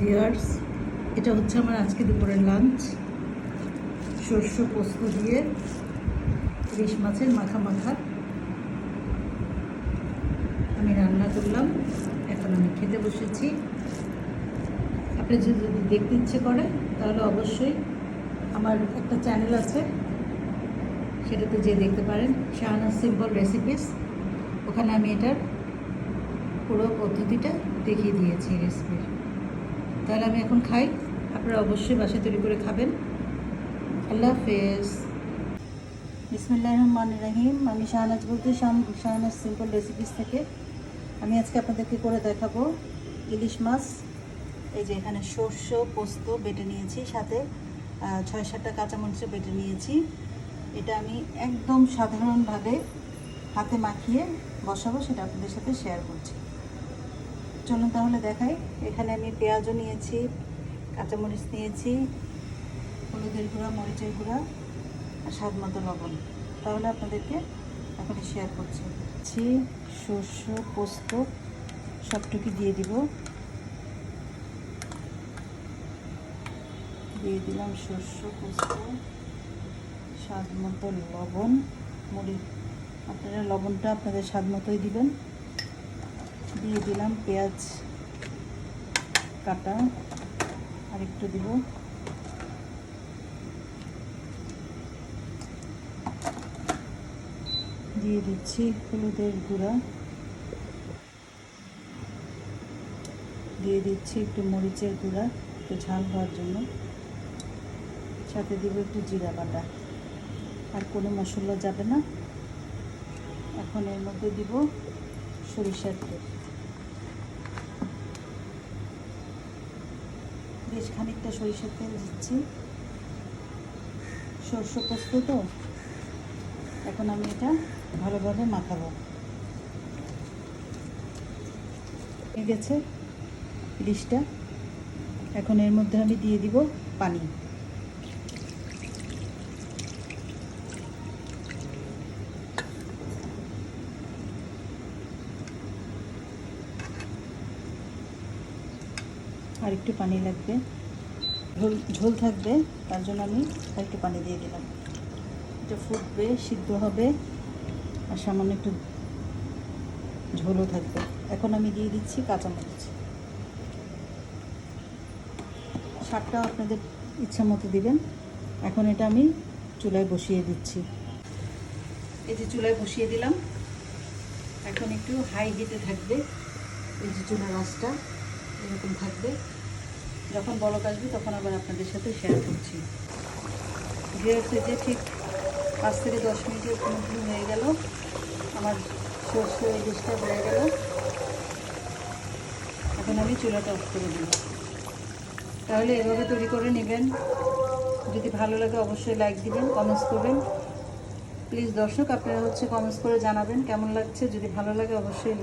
Viewers, এটা হচ্ছে আমার আজকে দুপুরের লাঞ্চ। সর্ষে পোস্ত দিয়ে ইলিশ মাছের মাখা মাখা আমি রান্না করলাম। এখন আমি খেতে বসেছি। আপনি যদি দেখতে ইচ্ছে করে তাহলে অবশ্যই আমার একটা চ্যানেল আছে, সেটাতে যেয়ে দেখতে পারেন, শাহানাজ সিম্পল রেসিপিস। ওখানে আমি এটার পুরো পদ্ধতিটা দেখিয়ে দিয়েছি রেসিপির। তাহলে আমি এখন খাই, আপনারা অবশ্যই বাসায় তৈরি করে খাবেন। আল্লাহ হাফেজ। বিসমিল্লাহির রহমানির রহিম। আমি শাহানাজ বলতে, শাহানাজ সিম্পল রেসিপিস থেকে। আমি আজকে আপনাদেরকে করে দেখাবো ইলিশ মাছ। এই যে এখানে সর্ষে পোস্ত বেটে নিয়েছি, সাথে 6-7টা কাঁচামরিচও বেটে নিয়েছি। এটা আমি একদম সাধারণভাবে হাতে মাখিয়ে বসাবো, সেটা আপনাদের সাথে শেয়ার করছি। চলুন তাহলে দেখাই। এখানে আমি পেঁয়াজও নিয়েছি, কাঁচামরিচ নিয়েছি, হলুদের গুঁড়া, মরিচের গুঁড়া আর স্বাদ মতো লবণ। তাহলে আপনাদেরকে এখন শেয়ার করছি। সর্ষে পোস্ত সবটুকু দিয়ে দিলাম সর্ষে পোস্ত, স্বাদ মতো লবণ, মরিচ, আপনারা লবণটা আপনাদের স্বাদ মতোই দিবেন। দিয়ে দিলাম পেঁয়াজ কাটা, আর একটু দিব। দিয়ে দিচ্ছি হলুদের গুঁড়া, দিয়ে দিচ্ছি একটু মরিচের গুঁড়া, একটু ঝাল হওয়ার জন্য। সাথে দিব একটু জিরা বাটা। আর কোনো মশলা যাবে না। এখন এর মধ্যে দিব সরিষার তেল, বেশ খানিকটা সরিষার তেল দিচ্ছি। সর্ষে পোস্ত তো, এখন আমি এটা ভালোভাবে মাখাবো। হয়ে গেছে ইলিশটা। এখন এর মধ্যে আমি দিয়ে দিব পানি। আর একটু পানি লাগবে, ঝোল থাকবে, তার জন্য আমি আর একটু পানি দিয়ে দিলাম। এটা ফুটবে, সিদ্ধ হবে, আর সামান্য একটু ঝোলও থাকবে। এখন আমি দিয়ে দিচ্ছি কাঁচামরিচ। স্বাদটাও আপনাদের ইচ্ছা মতো দিবেন। এখন এটা আমি চুলায় বসিয়ে দিচ্ছি। এই যে চুলায় বসিয়ে দিলাম। এখন একটু হাই হিটে থাকবে। এই যে চুলার আঁচটা এরকম থাকবে। যখন বলক আসবে তখন আবার আপনাদের সাথে শেয়ার করছি। যে ঠিক 5 থেকে 10 মিনিটের মধ্যে হয়ে গেল, আমার সর্ষে ইলিশটা হয়ে গেল। এখন আমি চুলাটা অফ করে দিই। তাহলে এভাবে তৈরি করে নেবেন। যদি ভালো লাগে অবশ্যই লাইক দিবেন, কমেন্টস করবেন। প্লিজ দর্শক, আপনারা কমেন্টস করে জানাবেন কেমন লাগছে। যদি ভালো লাগে অবশ্যই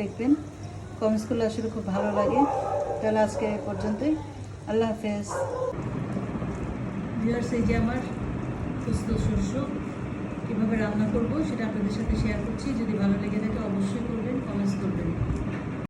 লিখবেন। কমেন্টস করলে আসলে খুব ভালো লাগে। তাহলে আজকে এই পর্যন্তই। আল্লাহ হাফেজ। ভিউয়ার্স, এই যে আমার পোস্ত সর্ষে কীভাবে রান্না করব সেটা আপনাদের সাথে শেয়ার করছি। যদি ভালো লেগে থাকে অবশ্যই করবেন, কমেন্টস করবেন।